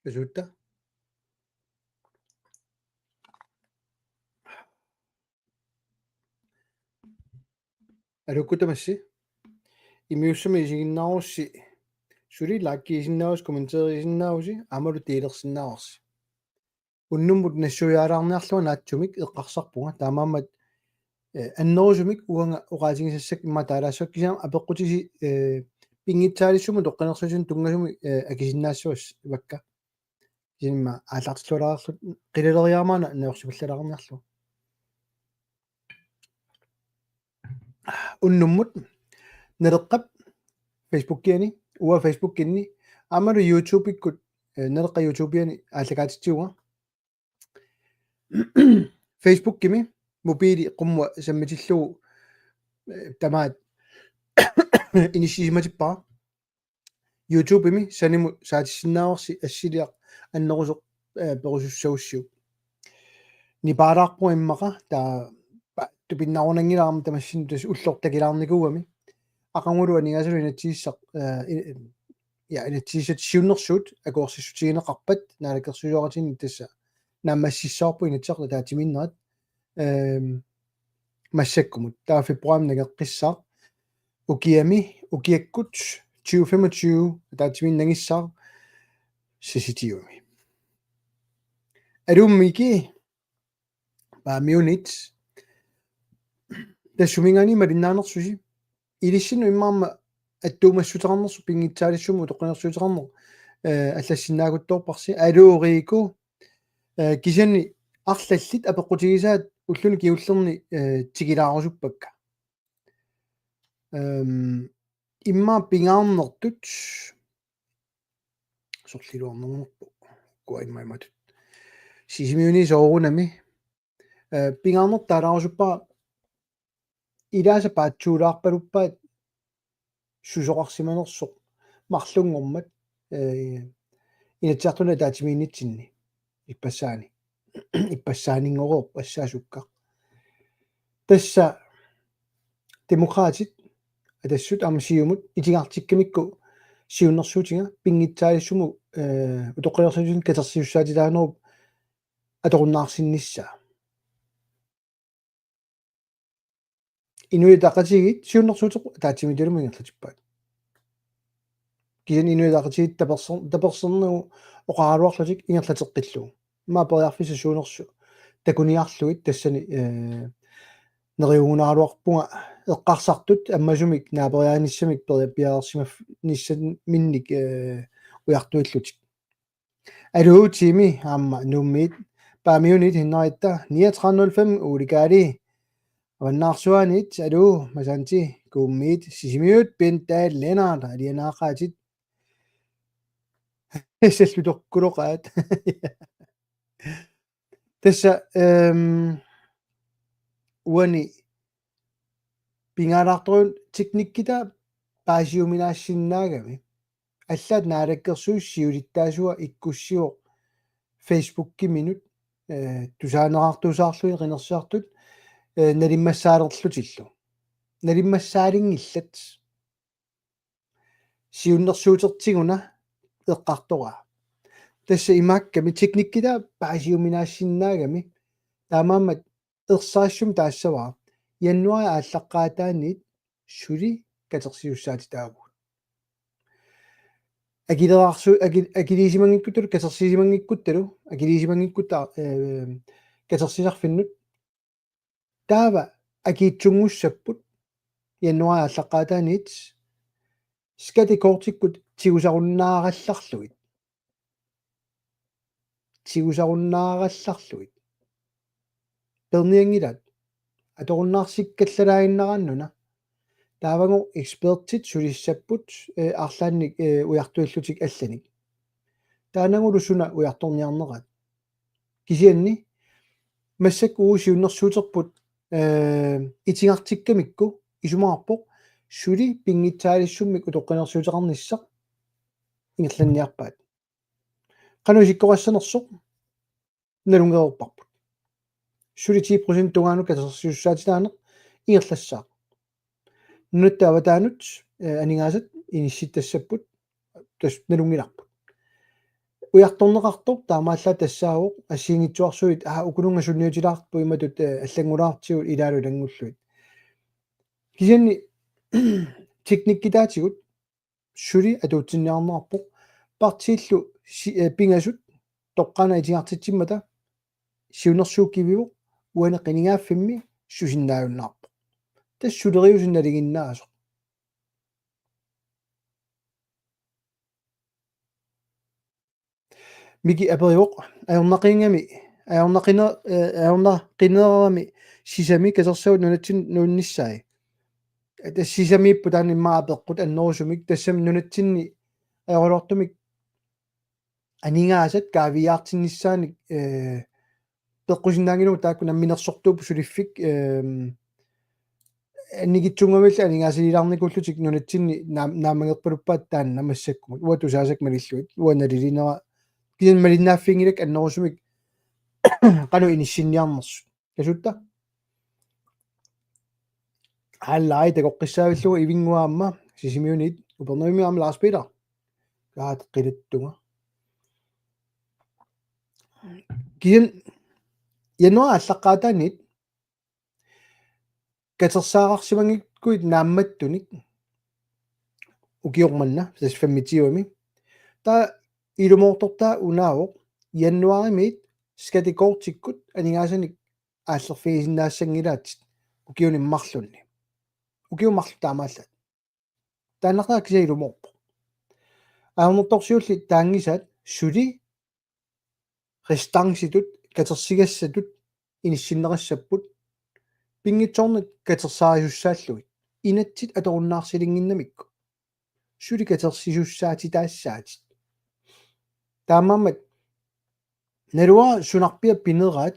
Resulta алуккутамасси имиуссами исигиннаарусси сули лаакки исиннаарус комментеерисиннааруси амалу тиилерсиннаарси уннуммут нассуяалаарниарлуа наатсумик эққарсарпунга таамаамат аннерусумик уанга оqaатигисассак имма таалаассуак кисаама апеққутиси пингитсаалиссуму тоққинерсусин тунгасуми акисиннаассуас ивакка кисимма аалаартиллуалаарлут қилалериармаана неорсипаллалаарниарлу уннуммут нелеққап фейсбуккиани уа фейсбуккинни амалу ютубиккут нелеққа ютубиани ааллагаатитсиуга фейсбуккими мобили қумма саммитиллугу тамаат инисисиматиппара ютубими саниму саатиссиннаарси ассилиақ аннерусоқ перусуссауссиу нипаалаарпу иммақа таа тупиннаарунангилаарма тамассин тас уллортакилаарникууами ақангулуа нигасулу инатсииссақ инатсиисат сиуннерсуут акуорсиссутигинеқарпат наалакерсуйоратини тасса наамассиссаарпу инатсарла таатиминнерат массаккумут таа фебруарим нагеққиссаа укиаккут 2025 таатиминнагиссаа сиситиуми алуммики баамиунит тассумингани малиннаанерсуси илиссину иммаама аттуумассутерарнерсу пингитсаалиссуму тоққинерсутерарнер аллассинаагуттоорпарси алууриику кисани арлаллит апеққутигисаат уллуни киуллерни тигилаарусуппакка имма пингаарнертут сорлилуарнернерпу куаймайматут сисимиуни соорунами пингаарнер таалаарусуппаа илааса паатсуулаарпалуппаат сусоқарсиманерсоқ марлунгормат инатсартуна таатимииннитсинни иппассаанингороо пассаасукка тасса демократит атассут амсиумут итигаартиккамикку сиуннэрсуутинга пингитсаалиссуму утоққиерсуутин катерсиуссаатилаанеруп аторуннаарсиннissaa инуитақатигит сиуннэрсуутеқу таатимиталума ингерлатиппаат кисан инуитақатигит таперсернагу оқааруарлутик ингерлатеққиллугу ма периарфиса суунерсу такуниарлугит тассани нериугунааруарпунга эққарсартут аммасумик наапериааниссамик периапиаарсимаф нисса минник уяртуиллутик алуутими аама нуммит паамиунит хиннарита 3905 уликаали аваннаарсуанит алуу масанти кууммит сисимиут пентаа ленаата алианаақаатит эсэллутоққулоқаат тасса уани пингаалаарторун техниккита паасиуминаассиннаагами аллаат наалаккерсууссиулиттаасуа иккуссио фейсбукки минут тусаанераартусаарлуи qinерсиартут налиммассаалерлутиллу налиммассаалингиллат сиуннерсуутертигуна эққартора тасса имаакками техниккита паасиуминаассиннаагами таамаамат ерсаассум таассаваа януари ааллаққаатаанит сули катерсиуссаати тааву акилисимангиккуту катерсисимангиккутталу акилисимангиккута катерсисарфиннут таава акиитсунгуссаппут януари ааллаққаатаанит скати кортиккут тигусаруннааралларлугит перниангилат аторуннаарсиккаллалаагиннарааннуна таавагу экспертит сулиссаппут арлаанник уяртуиллутик алланик таанагулу суна уярторниарнерат кисианни массак уусиуннэрсуутерпут итингартиккамикку исумаарпоқ сули пингитсаалиссуммик утоққинерсуутерарниссақ ингерланниарпаат канусиккорассанерсоқ налунгеерпарпут сули 10% тунгаану катерсиуссаатилаанеқ ингерлассаа нуттааватаанут анигаасат инисситтассаппут тас налунгиларпут уярторнеқартор таамаалла тассаавоқ ассиингитсуарсуит укулунга сунниутилаарпу иматут аллагулаартигут илаалу лангуллуит кисианни техниккитаатигут сули атуутсинниарнерпоқ партииллу пингасут тоққана итиартитсиммата сиунерсууккивиу уана қинигааффимми сусиннааюннаарпо тассулериусинналигиннаасо мики апериоқ аернақингами аернақинерами сисами касерсаут нунатсин нуунниссаи тассисамииппу тааниммаа пеққут аннерусумик тассами нунатсинни аеролортумик анингаасат каавиаартиннссааник пеққусиннаангинуу таакку намминерсортуупу сулиффик аннигитсунгамилла анингаасилилаарникуллутик нунатсинни наамагерпалуппаат таанна массаккумут уатусаасак малиллуит уаналилинера кисан малиннааффингилак аннерусумик кану иниссинниарнерсу касутта аллай такоққиссаавиллугу ивингуаамма сисимиунит упернуимиарма Lars Peter гаат қилуттунга кисан януа аллаққаатаанит катерсаарарсимангиккуит наамматтуник укиорманна сас фаммитиуами та илумоортортаа унаавоқ януаримит скатикортиккут анингаасаник ааллерфигисиннаассангилаатит укиуниммарлунни укиуммарлу таамааллат тааннартаа киса илумоорпо аамерторсиулли таангисаат сули рестангситут катерсигассатут иниссиннерассаппут пингитсорнут катерсаарисуссааллуит инатсит аторуннаарсилингиннамикку сули катерсисуссаати таассаатит таамаамат налуа сунарпиа пинераат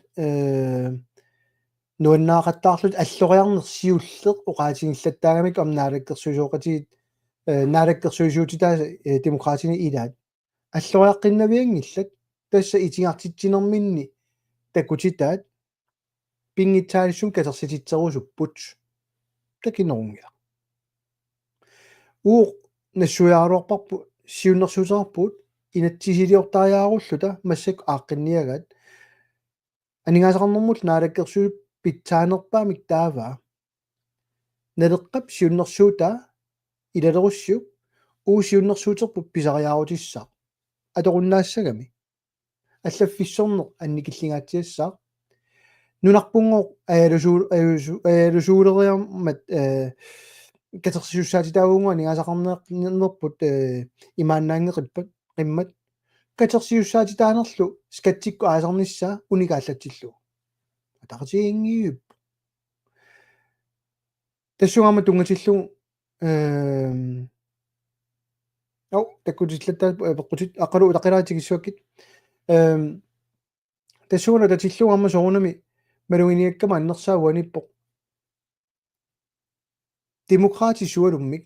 нуаннаақаттаарлут аллориарнерсиуллеқ оqaатингиллаттаагамик амнаалаккерсуисооқатигит наалаккерсуисуутитаа демократини илаат аллориаққиннавиангиллат тасса итингартитсинерминни такутитаат пингитсаалиссум катерсититсерусуппут такинерунгила уу нассуяалуарпарпу сиуннерсуусаарпут инатсисилиортариааруллута массак ааққинниагаат анингаасақарнэрмут наалаккерсуу питсаанерпаамик таава налеққап сиуннерсуута илалеруссу уусиуннерсуутерпу писариаарутиссаа аторуннаассагами аллаффиссорнеқ анникиллингаатсиассаа нунарпунгоо аялусуулериармат катерсиуссаатитаагунгуа анингаасақарнерпут имааннаангеқиппат qimmat катерсиуссаатитаанерлу скатсикку аасарнissaa уникааллатсиллу атақатигингиуп тассугама тунгатиллу таккутиллатта пеққутит ақалу тақилаатигиссуаккит тассугана татиллугама соорнами малугиниаккама аннерсаауаниппоқ демократисуалуммик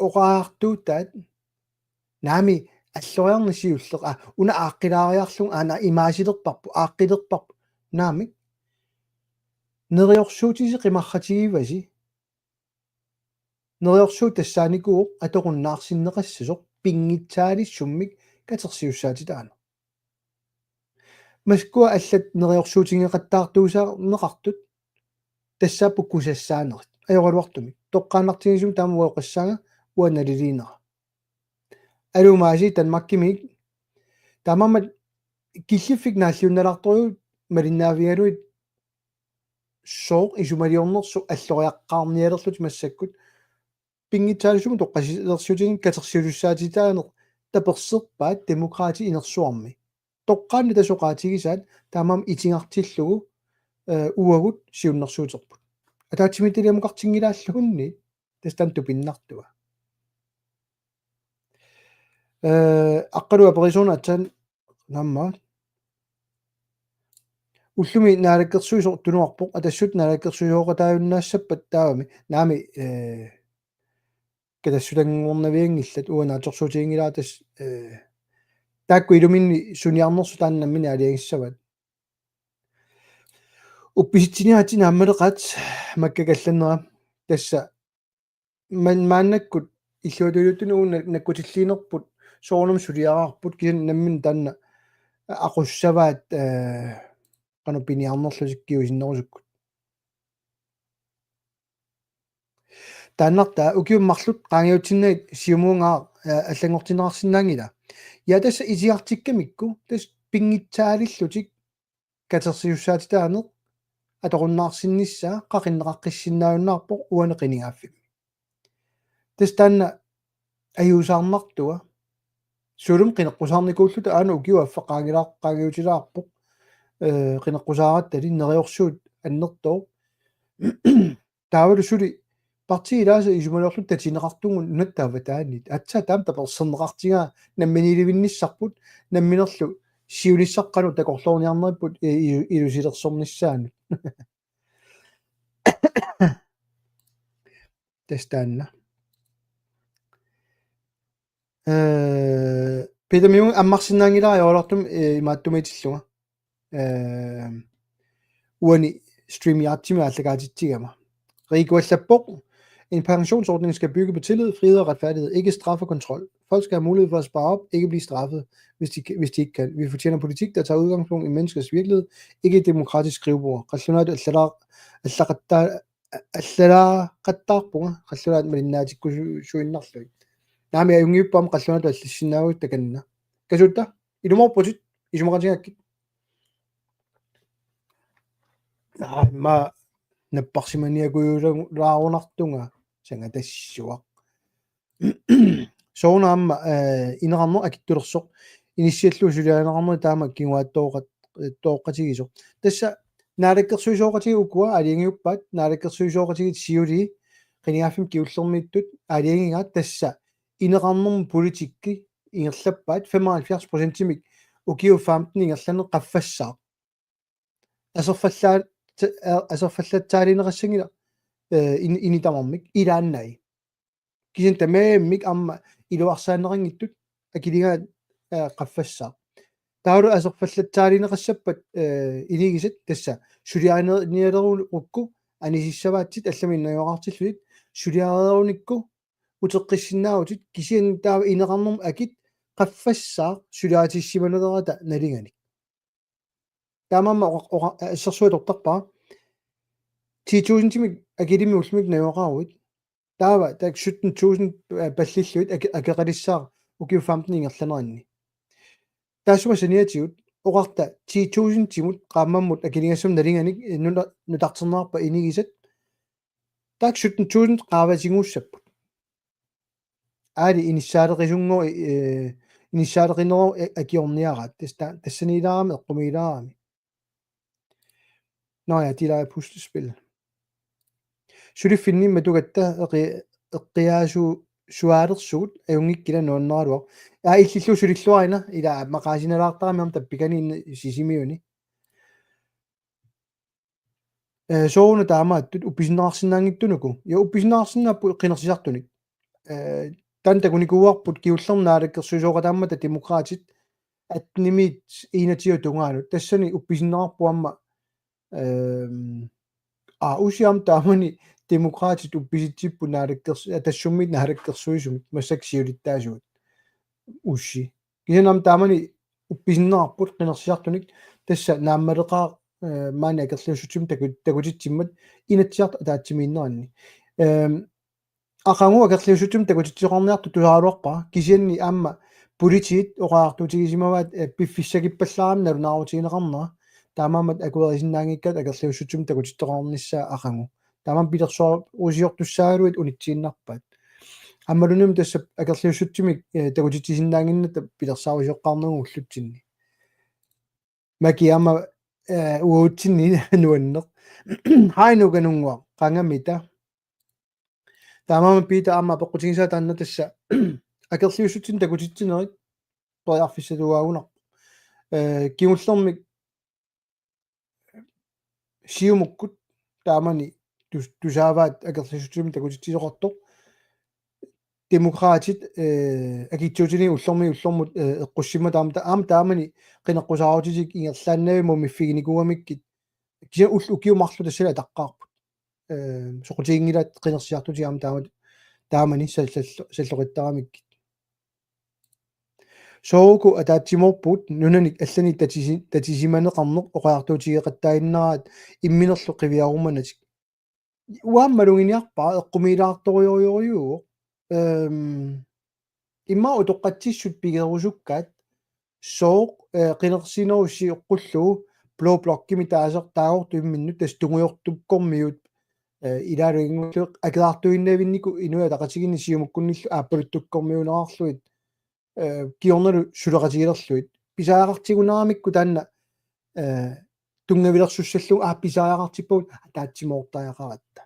оqaартуутаат наами аллориарнисиуллеқ уна ааққилаариарлун аана имаасилерпарпу ааққилерпарпу наами нериорсуутиси қимарратигиваси нериорсуу тассааникуу аторуннаарсиннеқассасоқ пингитсаалиссуммик катерсиуссаатитаана маскуа аллат нериорсуутингеқаттаартуусаарнеқартут тассааппу кусассаанерит аёралуартуми тоққаанартигисум таама уоқассаага уаналилинера алумааси танмаккимик тамамат киллиффик нааллиунналаарторюу малиннаавигалуит соо исумалиорнерсу аллориаққарниалерлут массаккут пингитсаалисуму тоққасилерсутин катерсиулуссаатитаанер таперсерпаат демократи инерсуарми тоққаанни тасоқаатигисаат таамаам итингартиллугу уагут сиуннерсуутерпут атаатсимитилиамуқартингилааллугунни тастанту пиннартуа аққалуа перисонаатсан намма уллуми наалаккерсуисо тунуарпоқ атассут наалаккерсуисооқатааюннаассаппат таавами наами калассулангорнавиангиллат уанааторсуутингилаатас таакку илуминни суниарнерсу тааннаммини алиагиссават упписитсиниаати нааммалеқат маккакалланнера тасса мааннаккут иллуатулуттуну наккутиллиинерпут soornum suliararput kisan nammin tanna aqussavaat qanupiniarnerlusikkiusinnerusukkut тааннарта укиуммарлут qaangiutinnaит siumuungaa аллангортинеқарсинаангила я тасса исиартиккамикку тас пингитсаалиллутик катерсиуссаатитаанеқ аторуннаарсиннissaa qaqinneqaqqissиннааюннаарпо уанеқинигааффик тас таанна аюусаарнартуа сулум qinеққусаарникууллута аана укиуаффа qaangilaaqqaagiутилаарпо qinеққусааратали нериорсуут аннертоо таавалу сули партиилааса исумалерлут татинеқартугун нуттаава таанит атса таам таперсернеқартигаа намминилевинниссарпут намминерлу сиулиссаққану такорлоорниарнериппут илусилерсорниссаанут тестаанна педамиун аммарсинаангилаа яолартум имааттумаитиллуга уани стримиартими аллагаатитсигама Riguallapok. En pensionsordning skal bygge på tillid, frihed og retfærdighed, ikke straf og kontrol. Folk skal have mulighed for at spare op, ikke blive straffet, hvis de ikke kan. Vi fortjener politik, der tager udgangspunkt i menneskers virkelighed, ikke et demokratisk skrivebord. Rationelt rationelt med natikkusuinnerlui. Naami ayungiuppam rationelt allissinnaavut takanna. Kasutta ilumorputit isumaqatiakki. Ma наппарсиманиакуйулаагунартунга санга тассуақ соунаамма инеқарнер акиттулерсоқ иниссиаллуу сулианеқарнер таама кигуааттооқат тооққатигисоқ тасса наалаккерсуисооқатиги укуа алиангиуппаат наалаккерсуисооқатигит сиули қиниааффим киуллермииттут алиангигаат тасса инеқарнерм политикки ингерлаппаат 75%-имик укиуффаамтни ингерланеқ қаффассаа асерфаллаат асерфаллатсаалинеқассагила инитамармик илааннай кисин тамааммик амма илуарсааннеқангиттут акилигаат қаффассаа таалу асерфаллатсаалинеқассаппат илигисат тасса сулиаанерниалеру укку анисиссаваатсит алламиннаюақартиллуит сулиаанеруникку утеққиссиннаавутит кисин таава инеқарнерм акит қаффассаа сулиаатиссиманерата налингани таамаама ассерсуатортарпаа 10000-тимик академи улмик наюоқаруит таава так 17000 паллиллуит акеқалиссаа укиуффаамтни ингерланеранни таасума саниатигут оқарта 10000-тимут qaammammut акилингассум налинганик нутартернаарпа инигисат так 17000 qaavатингууссаппут аали иниссаалеқисунгоо иниссаалеқинероо акиорниараат тассанилаарами эққумилаарами Nå ja, de der er puslespil. Så det finder med du kan der suadersut er jo ikke der nogen når du. Jeg ikke så det slår ina i der magasin der der med der bigani sisimioni. Så når der er du business nang du nuko. Jo business na qinarsiartuni. Dan der kunne gå op på givelsen når det så så der med demokratisk at nimit 21 tungaano. Det sådan i business på amma usiam taamani demokraatit uppisitsippu naarikkers tassumit naarikkерsuisumit massaksiulittaasuut ussi kisanam taamani uppisinnerarput qinersiartunik tassa naammaleqaa maani akerliussutim takutitsimmat inatsiart ataatsimiinneranni aqangu akerliussutim takutitsoqarniartu tusaaluarpa kisianni aamma politiit oqaartuutigisimavaat piffissakippallaam nalunaaruutigineqarnera таамаамат акуерисиннаангиккат акерлиуссутсум такутиттоқарнissaa ақангу таамаам пилерсоо усиортуссаагалуит унитсииннарпат аммалунум тасса акерлиуссутсимик такутитсисиннаангинната пилерсаарусиоққарнагу уллутсинни макиама уутсинни нуаннеқ хайнуганунгуа қангамита таамаама пита аама пеққутигисаа таанна тасса акерлиуссутсин такутитсинерит тоярфиссалуаагунар киуллермик сиумуккут таамани тусааваат акерлиуссутсим такутитсисоқарто демократит акитсуутини уллорми уллормут эққуссима таамани қинеққусааруутитик ингерлааннавиму миффигиникуамиккит кися укиумарлу тассала таққаарпут соқутигингилаат қинерсиартути таамани саллоқиттарамиккит sooku ataatsimorput nunanik allanik tatisimaneqarneq oqaartuutigeqattainneraat imminerlu qiviarumanatik uammalunginiarpaa eqqumiilaartoriorioriuuq imma utoqqatsissut pigerusukkaat sooq qinersinerussi eqqullugu blå blokkimi taasortu imminnu tas tunguyortupkormiut ilaaluingullu akelaartuinnavinniku inuya taqatigini siumukkunnillu aapaluttukkormiunerarluit kiornalu suleqatigilerluit pisaaqartiguneramikku taanna tungavilersussallu pisaaqartippuut taatsimortaqaratta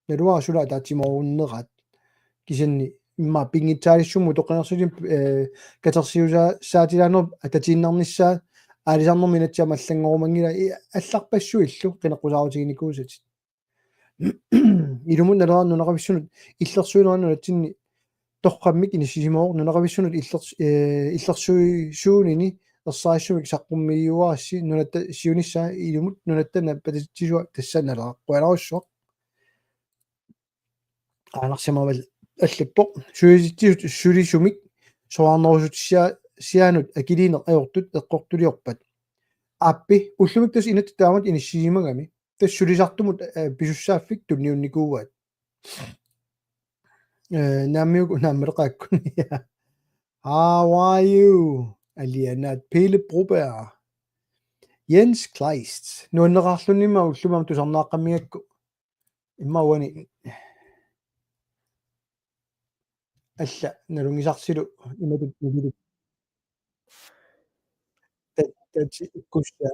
naluara sula taatsimorunnerat kisanni imma pingitsaalissumu toqenersutim katersiusaatilaanер atatiinnarnissaa аалисаарнэрми натсиама аллангорумангила алларпассуиллу qinaqqusaarutiginikuusatit илумут налерaan нунақависсунут иллерсуинеранну натсинни торқаммик иниссисимоор нунақависсунут иллерсуисуунини ерсаассумик саққуммиюарасси нунатта сиунissaa илумут нунаттана пататсисуа тассаналаа қуаларуссуақ аанарсимавал аллаппоқ суиситсисут сулисумик соарнерусутиссаа сианут акилинеқ аёртут эққортулиорпат аппи уллумик тас инат таамат иниссисимагами тас сулисартумут писуссааффик тунниунникууаат наамиук нааммеқааккуни how are you алианат Pelle Broberg Jens Kleist нуаннеқарлуннима уллумам тусарнааққаммигакку иммауани алла налунгисарсилу иматут нигилу татти иккусса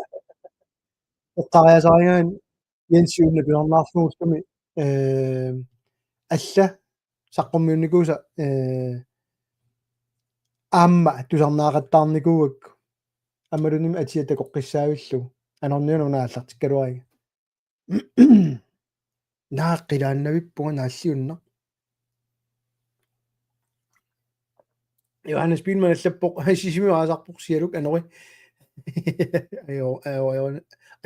эққариасаригаан Jens-юунна пиларнаарфугуссами алла саққуммиунникууса аама тусарнаақаттаарникуугакку аммалуними атиата коққиссаавиллу анорниунунааллартиккалуарига нааққилааннавиппуга нааллиунна Johannes Bielmann аллаппоқ сисимиуаасарпоқ сиалук анори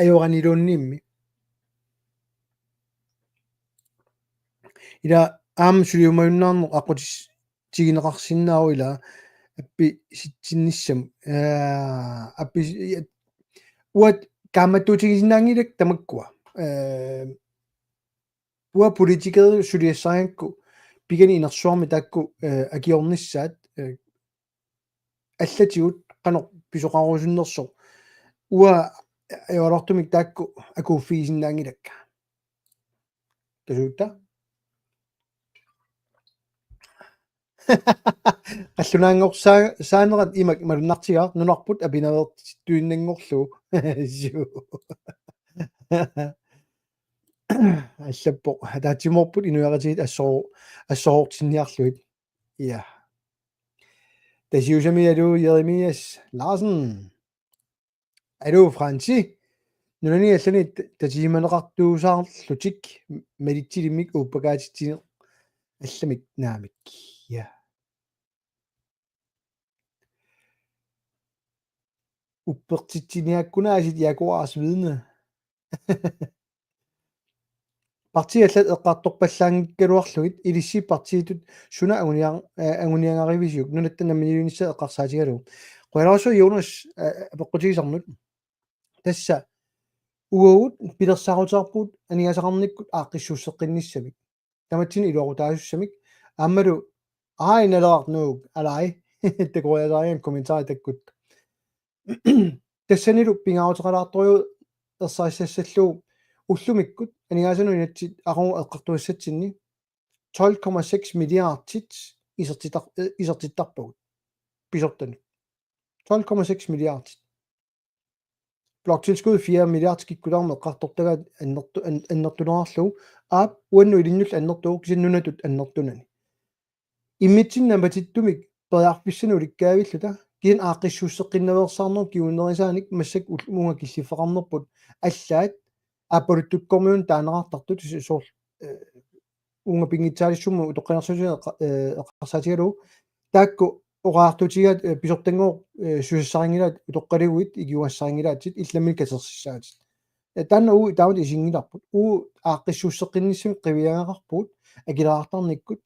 аёранилуунниимми ила аам сулиумаюннаарнеқ ақутис тигинеқарсиннаау ила аппи ситсинниссам аппи уат камматтуутигисиннаангилак тамаккуа уа политикер сулиассариакку пигани инерсуарми таакку акиорнissaат аллатигут qanoq писоqarusуннерсо уа аёлартумик таакку акууффигисиннаангилакка тасуутта qallunaangorsaa saanerат имак малуннартигаар нунарпут апинавертитуиннангорлу аллаппо таатиморпут инуяратигит ассоортинниарлуит я тасиусами алу Jeremias Larsen алу Франси нунани аллани татиманеқартуусаарлутик малитсилимик ууппагаатитсине алламик наамик я уппертитсиниаккунаасит якуарс видне партиаллат эққарторпаллаангиккалуарлугит илисси партиитут суна агуниангаривисиук нунаттанамминилунисса эққарсаатигалу қуаларсу Jonas апеққутигисарнут тасса угуут пилерсаарутаарпут аниасақарниккут ааққиссууссеққинниссамик таматсини илуарутаасуссамик ааммалу налеартнуук алай такоясариан комментари таккут тассанилу пингаарутеқалаарториу ерсаассассаллуу уллумиккут анигаасану инатсит ақу эққартуассатсинни 12,6 миллиардтит исертиттарпагут писортани 12,6 миллиардтит блокtilskud 4 миллиард киккулаарме эққартортагаат аннертунерарлу аап уанну илиннул аннертуу кисиннунатут аннертунани иммитсиннаматиттумик периарфиссану уликкаавиллута кин ааққиссууссеққиннаверсаарнер киуннерисааник массак улмунга киллиффеқарнерпут аллаат аполуттуккормиун таанераартартут соор унга пингитсаалиссуму утоққинерсусиа эққарсаатигалу таакку оqaartutigaat писортангоо сусассарингилаат утоққалигуит игиуассарингилаатсит илламми катерсиссаатит таанна уу таават исингиларпут уу ааққиссууссеққинниссами қивиагақарпут акилаартарниккут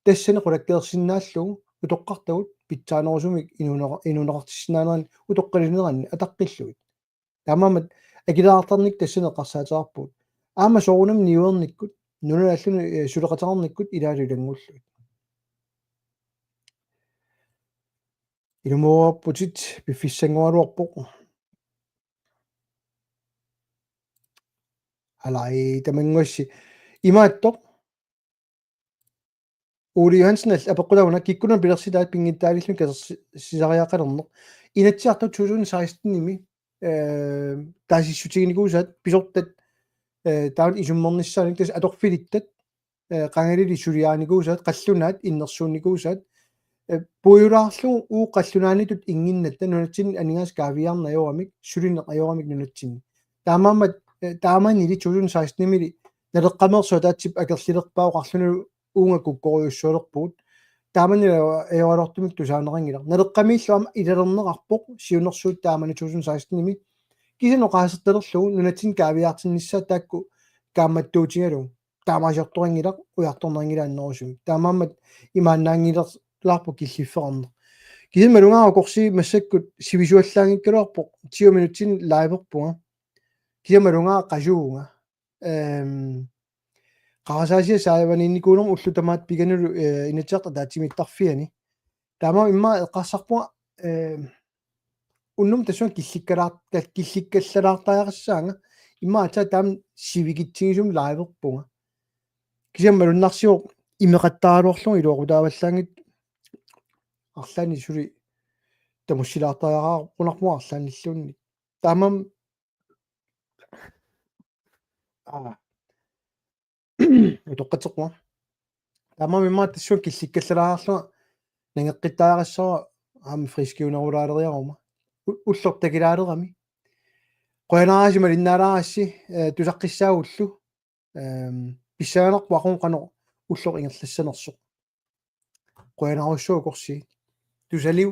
тассане қулаккеерсиннааллугу утоққартагут питсаанерусумик инунеқартиссинааnerani утоққалинеранни атаққиллуит таамаамат акилаартарник тассунеққарсаатерарпут аама соорунам ниуерниккут нуналаллуни сулеқатарниккут илаалулангуллуит илумуарпутит пиффиссангуалуарпоқ алай тамангуасси имааттоқ Uli Johansen апеққулауна киккунан пилерсилаат пингиттаалиллун касерсисариаққалернеқ инатсиарту 2016 ними таасиссутигиникуусаат писортат таун исуммерниссааник тас аторфилиттат қангалили сулиааникуусаат қаллунаат иннерсуунникуусаат пуйулаарлу уу қаллунаанитут ингиннатта нунатсин анигаас каавиарнаёрамик сулинеқаёрамик нунатсин таамаамат таамаанили 2016 ними налеққамерсуа таатсип акерлилерпаа қарлуну уунга куккориуссуалерпуут тааманила эорортумик тусаанерангилар налеққамииллуама илалернеқарпоқ сиунерсуут таамани 2016 ними кисанеқаасерталерлугу нунатсин каавиаартиннссаа таакку кааматтуутингалу таамаасиорторангилар уярторнерангилааннерусуми таамаамат имааннаангилерлаарпу киллиффеқарнеқ кисамалунгаа корси массаккут сивисуаллаангиккалуарпоқ 10 минутсин лайверпуга кисамалунгаа қасуунга qaasaasia saavaniinnikуулum ullutamaat piganulu inatseqta taatimittарфиани таама имма эққарсарпуга уннум тассуан килликкаллалаартариақассаанга имма ата таам сивигитсигисум лайверпунга кисаммалуннарсиу имеқаттааралуарлугу илуорутааваллаангит арлаани сули тамуссилаартариақарпунарпуга арлааниллуунни таамам утоққатеқуа таамамимма тассуан килликкаллалаарлуга нангеққиттаарассава аами фрискиунерулаалериарума уллортакилаалерами qoyanaasi malinnaalaarassi tusaqqiссаагуллу писсаанерпу aqun qano ullor ingerlassanersoq qoyanarussuu korsi tusaliu